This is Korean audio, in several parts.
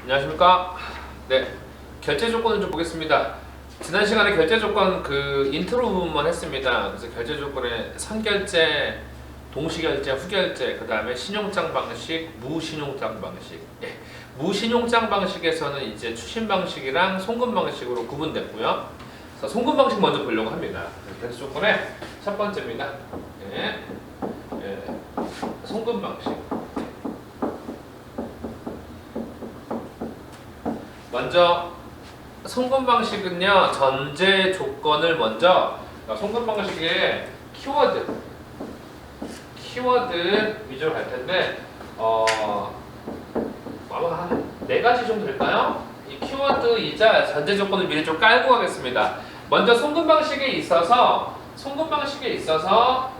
안녕하십니까. 네, 결제 조건을 좀 보겠습니다. 지난 시간에 결제 조건 그 인트로 부분만 했습니다. 그래서 결제 조건에 선결제, 동시결제, 후결제, 그 다음에 신용장 방식, 무신용장 방식. 무신용장 방식에서는 이제 추심 방식이랑 송금 방식으로 구분됐고요. 그래서 송금 방식 먼저 보려고 합니다. 결제 조건의 첫 번째입니다. 송금 방식. 먼저 송금 방식은요, 전제 조건을 먼저 송금 방식의 키워드 위주로 갈 텐데 아마 한 4가지 정도 될까요? 이 키워드이자 전제 조건을 미리 좀 깔고 가겠습니다. 먼저 송금 방식에 있어서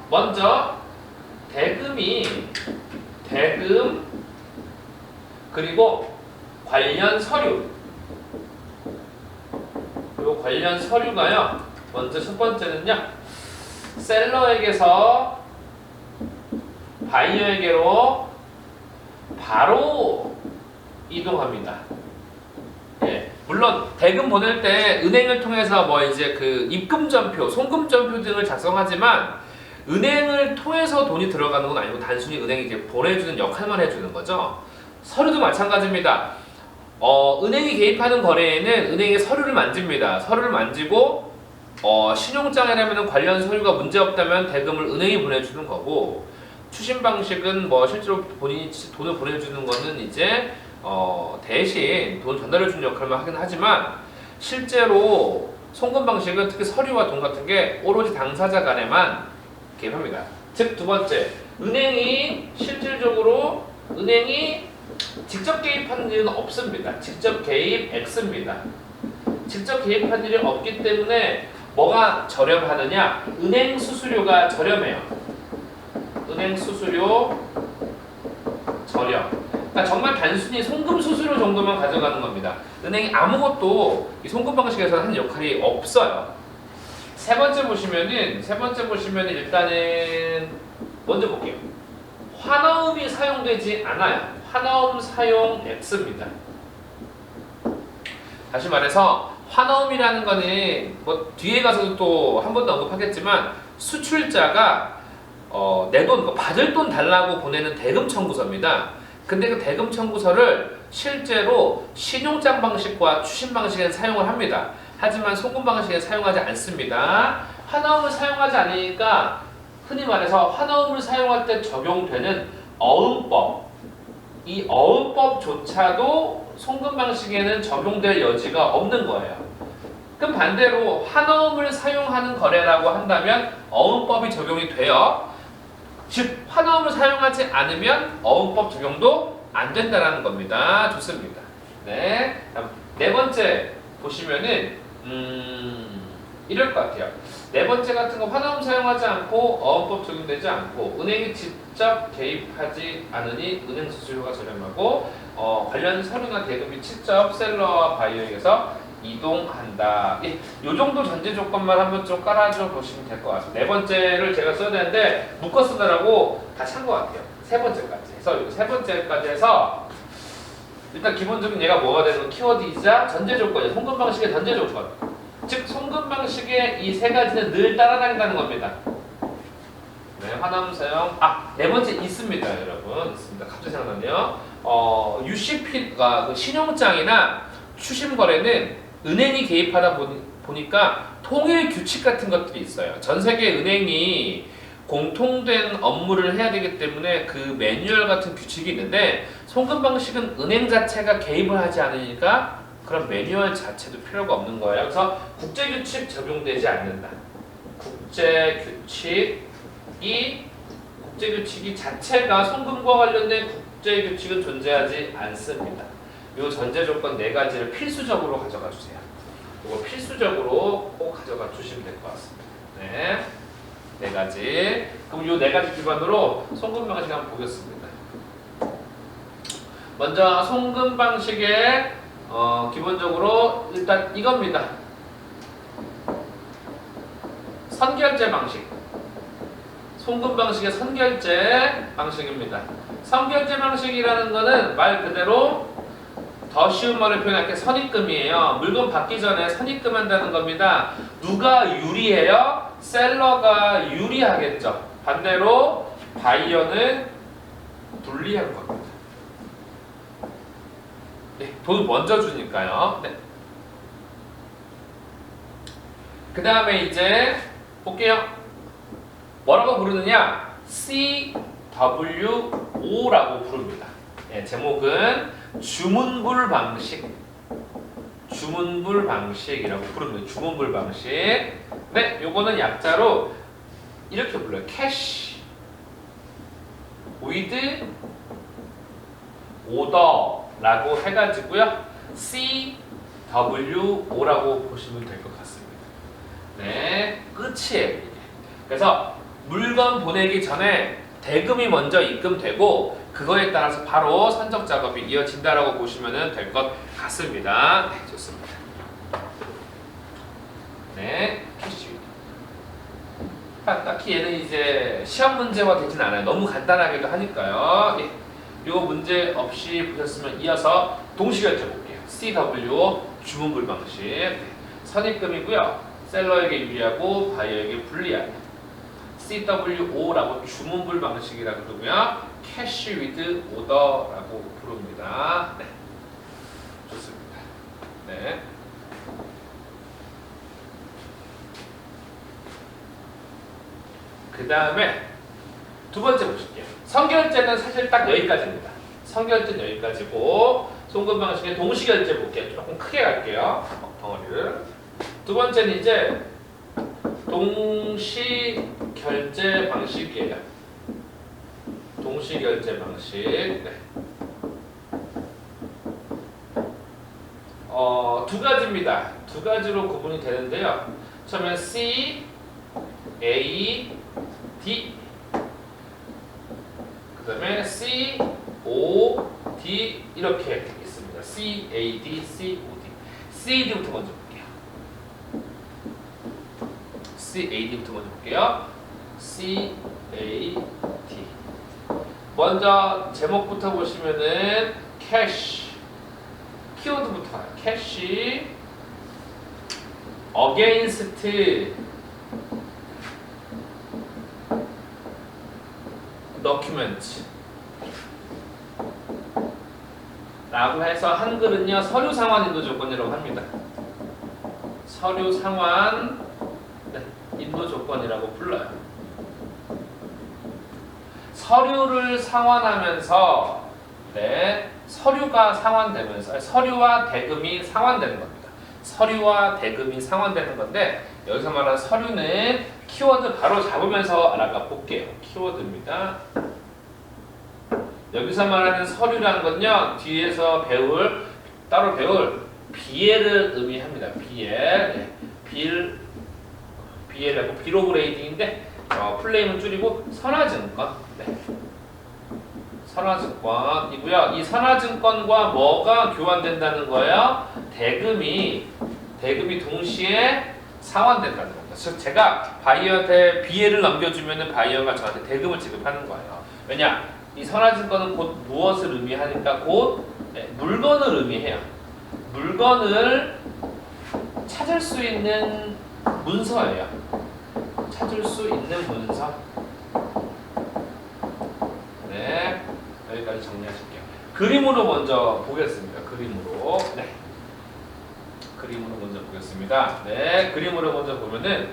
먼저 대금 그리고 관련 서류가요. 먼저 첫 번째는요, 셀러에게서 바이어에게로 바로 이동합니다. 물론 대금 보낼 때 은행을 통해서 뭐 이제 그 입금전표, 송금전표 등을 작성하지만 은행을 통해서 돈이 들어가는 건 아니고 단순히 은행이 이제 보내주는 역할만 해주는 거죠. 서류도 마찬가지입니다. 은행이 개입하는 거래에는 은행의 서류를 만집니다. 서류를 만지고 신용장이라면 관련 서류가 문제 없다면 대금을 은행이 보내주는 거고, 추심 방식은 뭐 실제로 본인이 돈을 보내주는 거는 이제 대신 돈 전달해주는 역할만 하긴 하지만, 실제로 송금 방식은 특히 서류와 돈 같은 게 오로지 당사자 간에만 개입합니다. 즉, 두 번째, 은행이 직접 개입하는 일은 없습니다. 직접 개입 X입니다. 직접 개입한 일이 없기 때문에 뭐가 저렴하느냐? 은행 수수료가 저렴해요. 은행 수수료 저렴. 그러니까 정말 단순히 송금 수수료 정도만 가져가는 겁니다. 은행이 아무것도 이 송금 방식에서는 하는 역할이 없어요. 세 번째 보시면은 일단은 먼저 볼게요. 환어음이 사용되지 않아요. 환어음 사용 X입니다. 다시 말해서 환어음이라는 거는 뭐 뒤에 가서도 또 한 번 더 언급하겠지만, 수출자가 내 돈, 받을 돈 달라고 보내는 대금 청구서입니다. 근데 그 대금 청구서를 실제로 신용장 방식과 추심 방식에는 사용을 합니다. 하지만 송금 방식에 사용하지 않습니다. 환어음을 사용하지 않으니까 흔히 말해서 환어음을 사용할 때 적용되는 어음법, 이 어음법조차도 송금 방식에는 적용될 여지가 없는 거예요. 그럼 반대로 환어음을 사용하는 거래라고 한다면 어음법이 적용이 돼요. 즉, 환어음을 사용하지 않으면 어음법 적용도 안 된다는 겁니다. 좋습니다. 네. 네 번째 보시면은 이럴 것 같아요. 네 번째 같은 거, 환어음 사용하지 않고 어음법 적용되지 않고 은행이 직접 개입하지 않으니 은행 수수료가 저렴하고 관련 서류나 대금이 직접 셀러와 바이어에게서 이동한다. 이 정도 전제 조건만 한번 좀 깔아줘 보시면 될 것 같습니다. 네 번째를 제가 써야 되는데 묶어 쓰느라고 다 찬 것 같아요. 세 번째까지 해서 세 번째까지 해서 일단 기본적인 얘가 뭐가 되는 키워드이자 전제 조건이에요. 송금 방식의 전제 조건. 즉, 송금 방식의 이 세 가지는 늘 따라다닌다는 겁니다. 네, 환어음 사용. 네 번째 있습니다, 여러분. 있습니다. 갑자기 생각나네요. UCP가 그 신용장이나 추심 거래는 은행이 개입하다 보니까 통일 규칙 같은 것들이 있어요. 전 세계 은행이 공통된 업무를 해야 되기 때문에 그 매뉴얼 같은 규칙이 있는데, 송금 방식은 은행 자체가 개입을 하지 않으니까 그런 매뉴얼 자체도 필요가 없는 거예요. 그래서 국제규칙 적용되지 않는다. 국제규칙이 자체가 송금과 관련된 국제규칙은 존재하지 않습니다. 이 전제 조건 4가지를 필수적으로 가져가 주세요. 이거 필수적으로 꼭 가져가 주시면 될 것 같습니다. 네, 4가지. 그럼 이 4가지 기반으로 송금 방식 한번 보겠습니다. 먼저 송금 방식의 기본적으로 일단 이겁니다. 선결제 방식. 송금 방식의 선결제 방식입니다. 선결제 방식이라는 거는 말 그대로 더 쉬운 말을 표현할게 선입금이에요. 물건 받기 전에 선입금한다는 겁니다. 누가 유리해요? 셀러가 유리하겠죠. 반대로 바이어는 불리한 겁니다. 네, 돈을 먼저 주니까요. 네. 그 다음에 이제 볼게요. 뭐라고 부르느냐? CWO라고 부릅니다. 네, 제목은 주문불 방식이라고 부릅니다. 주문불 방식. 네, 요거는 약자로 이렇게 불러요. 캐시 with order라고 해가지고요. CWO라고 보시면 될 것 같습니다. 네, 끝이에요. 이게. 그래서 물건 보내기 전에 대금이 먼저 입금되고 그거에 따라서 바로 선적 작업이 이어진다라고 보시면 될 것 같습니다. 네, 좋습니다. 네, 캐시. 딱히 얘는 이제 시험 문제화 되진 않아요. 너무 간단하기도 하니까요. 예. 요 문제 없이 보셨으면 이어서 동시결제 볼게요. CW 주문불 방식. 네. 선입금이고요. 셀러에게 유리하고 바이어에게 불리한 CWO라고 주문불 방식이라고 부르고요. 캐시 위드 오더라고 부릅니다. 네. 좋습니다. 네. 그 다음에 두 번째 보실게요. 선결제는 사실 딱 여기까지입니다. 선결제는 여기까지고 송금 방식의 동시결제 볼게요. 조금 크게 갈게요. 덩어리를. 두 번째는 이제 동시결제 방식이에요. 동시결제 방식. 네. 두 가지입니다. 두 가지로 구분이 되는데요. 처음에 C, A, D. 그 다음에 C, O, D 이렇게 있습니다. C, A, D, C, O, D. C, D부터 먼저 볼게요. C, A, D부터 먼저 볼게요. C, A, D. 먼저 제목부터 보시면은 캐시. 키워드부터 가요. 캐시, 어게인스트, document 라고 해서 한글은요 서류 상환 인도 조건이라고 합니다. 서류 상환 인도 조건이라고 불러요. 서류를 상환하면서 서류가 상환되면서 서류와 대금이 상환되는 겁니다. 서류와 대금이 상환되는 건데 여기서 말하는 서류는 키워드 바로 잡으면서 알아가 볼게요. 키워드입니다. 여기서 말하는 서류라는 건요 뒤에서 따로 배울 BL을 의미합니다. BL하고 비ll 오브 레이딩인데 플레임은 줄이고 선화증권. 선화증권이고요. 이 선화증권과 뭐가 교환된다는 거예요? 대금이 동시에 상환된다는 겁니다. 즉 제가 바이어한테 BL을 넘겨주면 바이어가 저한테 대금을 지급하는 거예요. 왜냐? 이 선화증권은 곧 무엇을 의미하니까 곧 물건을 의미해요. 물건을 찾을 수 있는 문서예요. 찾을 수 있는 문서. 네, 여기까지 정리하실게요. 그림으로 먼저 보겠습니다. 그림으로. 네. 그림으로 먼저 보겠습니다. 네, 그림으로 먼저 보면은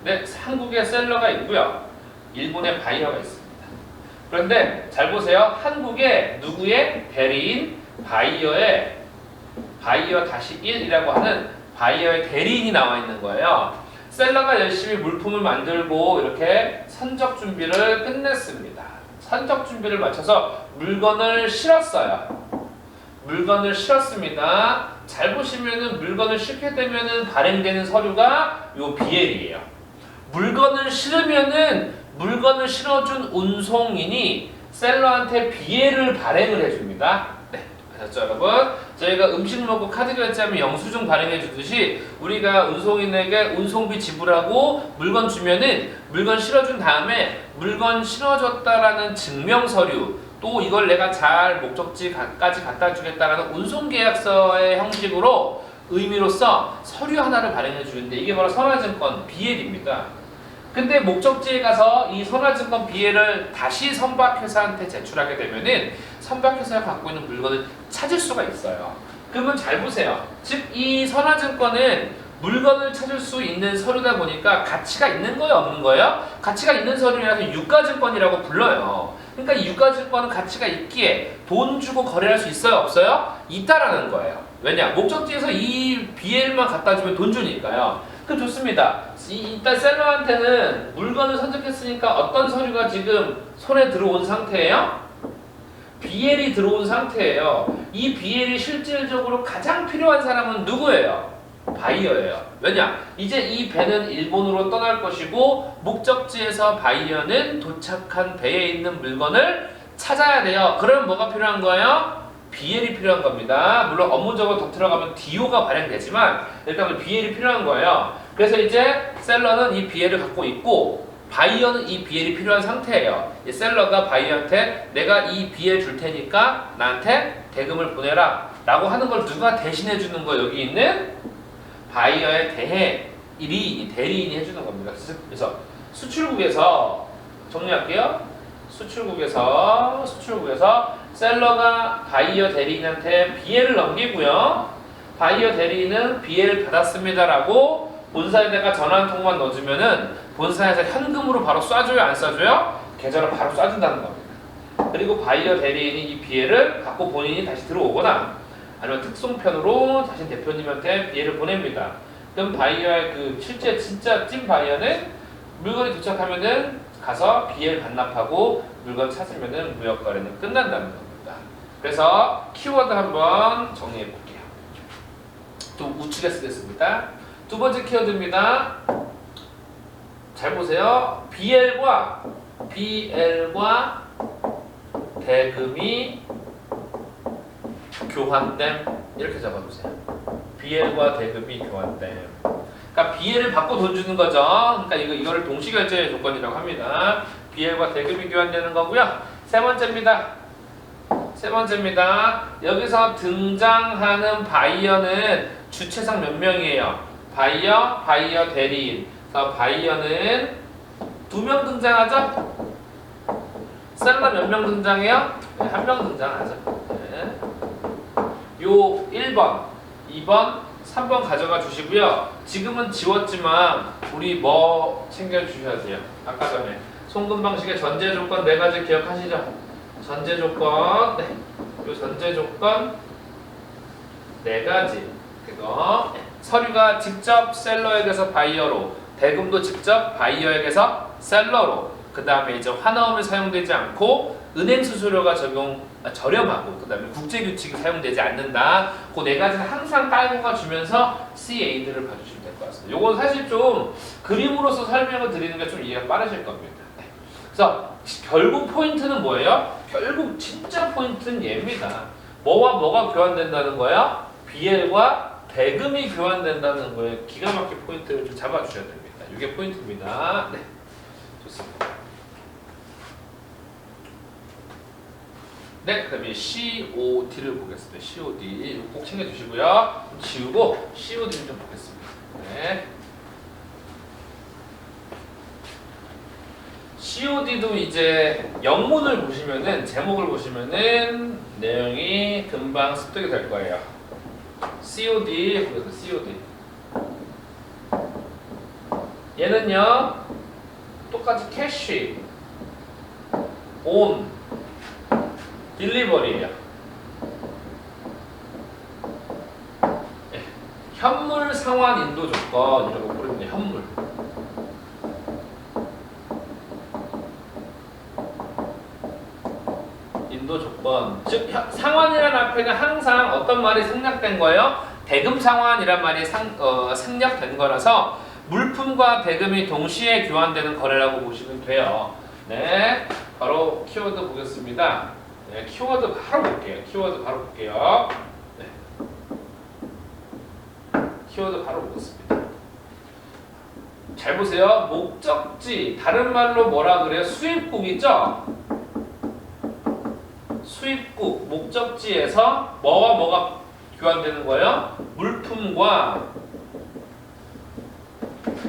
네, 한국에 셀러가 있고요. 일본에 바이어가 있습니다. 그런데 잘 보세요. 한국에 누구의 대리인 바이어의 바이어-1이라고 하는 바이어의 대리인이 나와 있는 거예요. 셀러가 열심히 물품을 만들고 이렇게 선적 준비를 끝냈습니다. 선적 준비를 마쳐서 물건을 실었어요. 물건을 실었습니다. 잘 보시면은 물건을 실게 되면은 발행되는 서류가 요 BL이에요. 물건을 실으면은 물건을 실어준 운송인이 셀러한테 BL을 발행을 해줍니다. 네, 아셨죠 여러분? 저희가 음식 먹고 카드 결제하면 영수증 발행해 주듯이 우리가 운송인에게 운송비 지불하고 물건 주면은 물건 실어준 다음에 물건 실어줬다라는 증명 서류 또 이걸 내가 잘 목적지까지 갖다 주겠다라는 운송계약서의 형식으로 의미로서 서류 하나를 발행해 주는데 이게 바로 선화증권 BL입니다. 근데 목적지에 가서 이 선화증권 BL을 다시 선박회사한테 제출하게 되면은 선박회사가 갖고 있는 물건을 찾을 수가 있어요. 그러면 잘 보세요. 즉 이 선화증권은 물건을 찾을 수 있는 서류다 보니까 가치가 있는 거예요, 없는 거예요? 가치가 있는 서류라서 유가증권이라고 불러요. 그러니까 이 유가증권은 가치가 있기에 돈 주고 거래할 수 있어요, 없어요? 있다라는 거예요. 왜냐? 목적지에서 이 BL만 갖다 주면 돈 주니까요. 그럼 좋습니다. 일단 셀러한테는 물건을 선적했으니까 어떤 서류가 지금 손에 들어온 상태예요? BL이 들어온 상태예요. 이 BL이 실질적으로 가장 필요한 사람은 누구예요? 바이어예요. 왜냐? 이제 이 배는 일본으로 떠날 것이고 목적지에서 바이어는 도착한 배에 있는 물건을 찾아야 돼요. 그러면 뭐가 필요한 거예요? BL이 필요한 겁니다. 물론 업무적으로 더 들어가면 DO가 발행되지만 일단 BL이 필요한 거예요. 그래서 이제 셀러는 이 BL을 갖고 있고 바이어는 이 BL이 필요한 상태예요. 이 셀러가 바이어한테 내가 이 BL 줄 테니까 나한테 대금을 보내라 라고 하는 걸 누가 대신해 주는 거 여기 있는 바이어의 대리인이 해주는 겁니다. 그래서 수출국에서 정리할게요. 수출국에서 셀러가 바이어 대리인한테 BL을 넘기고요. 바이어 대리인은 BL 받았습니다라고 본사에다가 전화 한 통만 넣어주면은 본사에서 현금으로 바로 쏴줘요, 안 쏴줘요? 계좌로 바로 쏴준다는 겁니다. 그리고 바이어 대리인이 이 BL을 갖고 본인이 다시 들어오거나 아니면 특송편으로 자신 대표님한테 BL을 보냅니다. 그럼 바이어의 그 실제 진짜 찐 바이어는 물건이 도착하면은 가서 BL 반납하고 물건 찾으면은 무역 거래는 끝난다는 겁니다. 그래서 키워드 한번 정리해 볼게요. 또 우측에 쓰겠습니다. 두 번째 키워드입니다. 잘 보세요. BL과 대금이 교환됨 이렇게 잡아주세요. BL과 대금이 교환됨. 그러니까 BL을 받고 돈 주는 거죠. 그러니까 이거를 동시결제 조건이라고 합니다. BL과 대금이 교환되는 거고요. 세 번째입니다. 여기서 등장하는 바이어는 주체상 몇 명이에요? 바이어 대리인. 그래서 바이어는 2명 등장하죠? 셀러 몇 명 등장해요? 네, 1명 등장하죠. 네. 요 1번, 2번, 3번 가져가 주시고요. 지금은 지웠지만 우리 뭐 챙겨주셔야 돼요? 아까 전에 송금 방식의 전제 조건 4가지 기억하시죠? 전제 조건, 네. 요 전제 조건 4가지. 그거 서류가 직접 셀러에게서 바이어로, 대금도 직접 바이어에게서 셀러로, 그 다음에 이제 환화음이 사용되지 않고 은행 수수료가 저렴하고 그 다음에 국제규칙이 사용되지 않는다. 그 4가지는 항상 깔고가 주면서 CA들을 봐주시면 될 것 같습니다. 요건 사실 좀 그림으로서 설명을 드리는 게 좀 이해가 빠르실 겁니다. 네. 그래서 결국 포인트는 뭐예요? 결국 진짜 포인트는 얘입니다. 뭐와 뭐가 교환된다는 거예요? BL과 대금이 교환된다는 거에 기가 막힌 포인트를 좀 잡아주셔야 됩니다. 이게 포인트입니다. 네, 좋습니다. 네, 그 다음에 COD를 보겠습니다. COD 꼭 챙겨주시고요. 지우고 COD를 좀 보겠습니다. 네. COD도 이제 영문을 보시면은, 제목을 보시면은 내용이 금방 습득이 될 거예요. COD, 그래서 COD. 얘는요, 똑같이 캐시, 온, 딜리버리예요. 네. 현물 상환 인도 조건이라고 부릅니다. 현물. 인도 조건. 즉 상환이라는 앞에는 항상 어떤 말이 생략된 거예요? 대금 상환이란 말이 생략된 거라서 물품과 대금이 동시에 교환되는 거래라고 보시면 돼요. 네, 바로 키워드 보겠습니다. 네, 키워드 바로 볼게요. 네. 키워드 바로 보겠습니다. 잘 보세요. 목적지, 다른 말로 뭐라 그래요? 수입국이죠? 수입국 목적지에서 뭐와 뭐가 교환되는 거예요? 물품과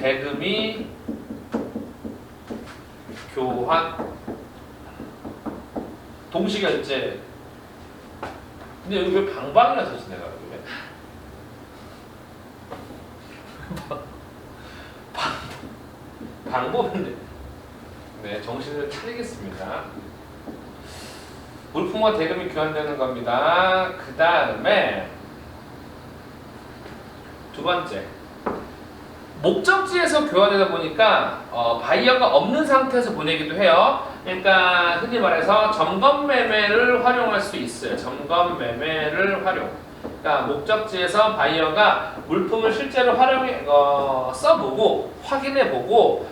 대금이 교환 동시결제. 근데 여기 왜 방방이라 써지네 왜? 방법인데. 네, 정신을 차리겠습니다. 물품과 대금이 교환되는 겁니다. 그 다음에 두 번째, 목적지에서 교환하다 보니까 바이어가 없는 상태에서 보내기도 해요. 그러니까 흔히 말해서 점검 매매를 활용할 수 있어요. 점검 매매를 활용. 그러니까 목적지에서 바이어가 물품을 실제로 써보고 확인해보고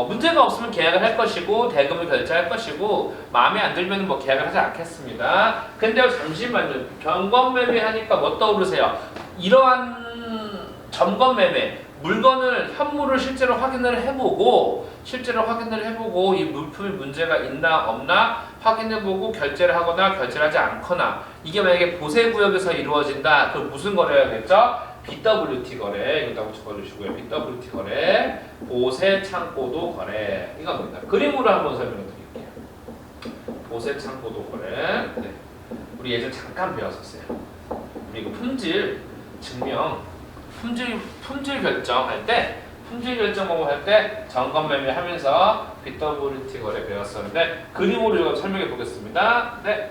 문제가 없으면 계약을 할 것이고 대금을 결제할 것이고 마음에 안 들면 뭐 계약을 하지 않겠습니다. 근데 잠시만요. 점검 매매 하니까 뭐 떠오르세요? 이러한 점검 매매, 물건을 현물을 실제로 확인을 해보고 이 물품이 문제가 있나 없나 확인해보고 결제를 하거나 결제를 하지 않거나, 이게 만약에 보세구역에서 이루어진다. 그럼 무슨 거래야겠죠? BWT 거래. 이거 다 적어주시고요. BWT 거래, 보세 창고도 거래. 이겁니다. 그림으로 한번 설명해 드릴게요. 보세 창고도 거래. 네. 우리 예전 잠깐 배웠었어요. 우리 이거 품질 증명, 품질 결정할 때, 품질 결정 방법할 때 점검 매매 하면서 BWT 거래 배웠었는데 그림으로 설명해 보겠습니다. 네.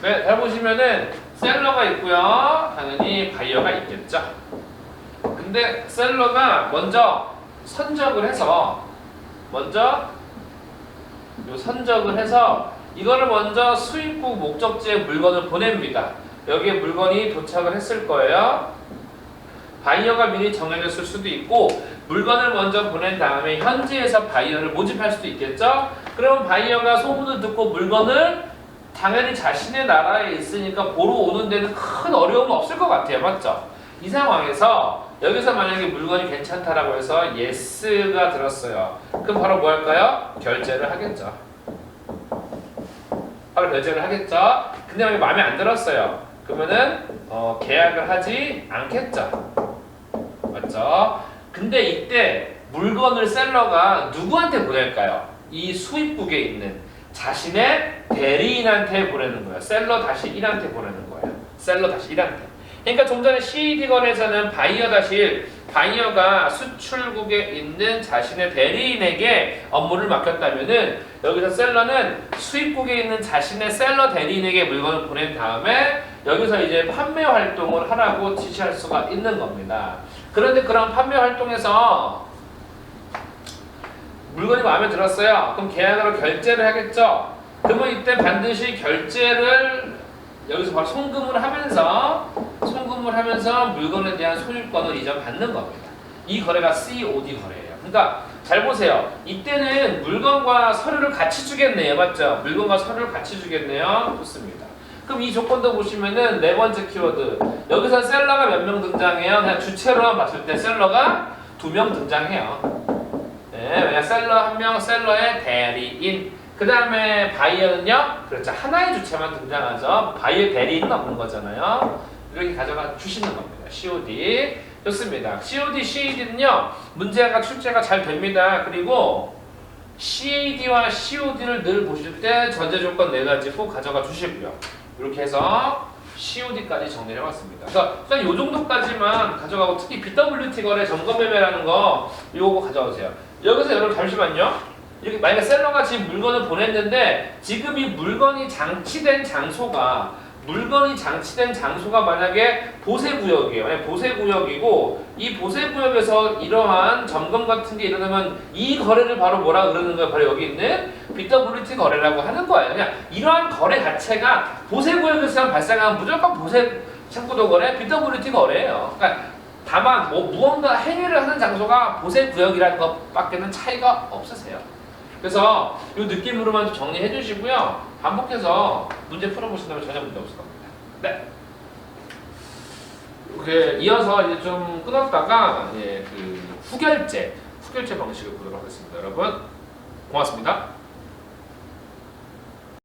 네, 잘 보시면은 셀러가 있고요. 당연히 바이어가 있겠죠. 근데 셀러가 먼저 선적을 해서 이거를 먼저 수입국 목적지에 물건을 보냅니다. 여기에 물건이 도착을 했을 거예요. 바이어가 미리 정해졌을 수도 있고 물건을 먼저 보낸 다음에 현지에서 바이어를 모집할 수도 있겠죠. 그러면 바이어가 소문을 듣고 물건을 당연히 자신의 나라에 있으니까 보러 오는 데는 큰 어려움은 없을 것 같아요. 맞죠? 이 상황에서 여기서 만약에 물건이 괜찮다라고 해서 예스가 들었어요. 그럼 바로 뭐 할까요? 결제를 하겠죠. 근데 만약에 마음에 안 들었어요. 그러면은 계약을 하지 않겠죠. 맞죠? 근데 이때 물건을 셀러가 누구한테 보낼까요? 이 수입국에 있는 자신의 대리인한테 보내는 거예요. 셀러 다시 1한테 보내는 거예요. 셀러 다시 1한테. 그러니까 좀 전에 CED 거래에서는 바이어가 수출국에 있는 자신의 대리인에게 업무를 맡겼다면은 여기서 셀러는 수입국에 있는 자신의 셀러 대리인에게 물건을 보낸 다음에 여기서 이제 판매 활동을 하라고 지시할 수가 있는 겁니다. 그런데 그런 판매 활동에서 물건이 마음에 들었어요. 그럼 계약으로 결제를 하겠죠. 그러면 이때 반드시 결제를 여기서 바로 송금을 하면서 물건에 대한 소유권을 이전받는 겁니다. 이 거래가 COD 거래예요. 그러니까 잘 보세요. 이때는 물건과 서류를 같이 주겠네요. 맞죠? 물건과 서류를 같이 주겠네요. 좋습니다. 그럼 이 조건도 보시면은 네 번째 키워드. 여기서 셀러가 몇 명 등장해요? 그냥 주체로만 봤을 때 셀러가 2명 등장해요. 네, 왜냐 셀러 1명, 셀러의 대리인. 그 다음에 바이어는요, 그렇죠. 하나의 주체만 등장하죠. 바이어 대리인은 없는 거잖아요. 이렇게 가져가 주시는 겁니다. COD. 좋습니다. COD, CAD는요, 문제가 출제가 잘 됩니다. 그리고 CAD와 COD를 늘 보실 때 전제 조건 4가지 꼭 가져가 주시고요. 이렇게 해서 COD까지 정리를 해봤습니다. 그래서 일단 이 정도까지만 가져가고 특히 BWT 거래 점검 매매라는 거 요거 가져오세요. 여기서 여러분 잠시만요. 이렇게 만약에 셀러가 지금 물건을 보냈는데 지금 이 물건이 장치된 장소가 만약에 보세구역이에요. 만약 보세구역이고 이 보세구역에서 이러한 점검 같은 게 일어나면 이 거래를 바로 뭐라 그러는 거예요? 바로 여기 있는 BWT 거래라고 하는 거예요. 그냥 이러한 거래 자체가 보세구역에서 발생하면 무조건 보세 창고도 거래, BWT 거래예요. 그러니까 다만 무언가 행위를 하는 장소가 보세구역이라는 것밖에는 차이가 없으세요. 그래서 이 느낌으로만 좀 정리해 주시고요. 반복해서 문제 풀어보신다면 전혀 문제 없을 겁니다. 네. 이렇게 이어서 이제 좀 끊었다가 그 후결제 방식을 보도록 하겠습니다. 여러분 고맙습니다.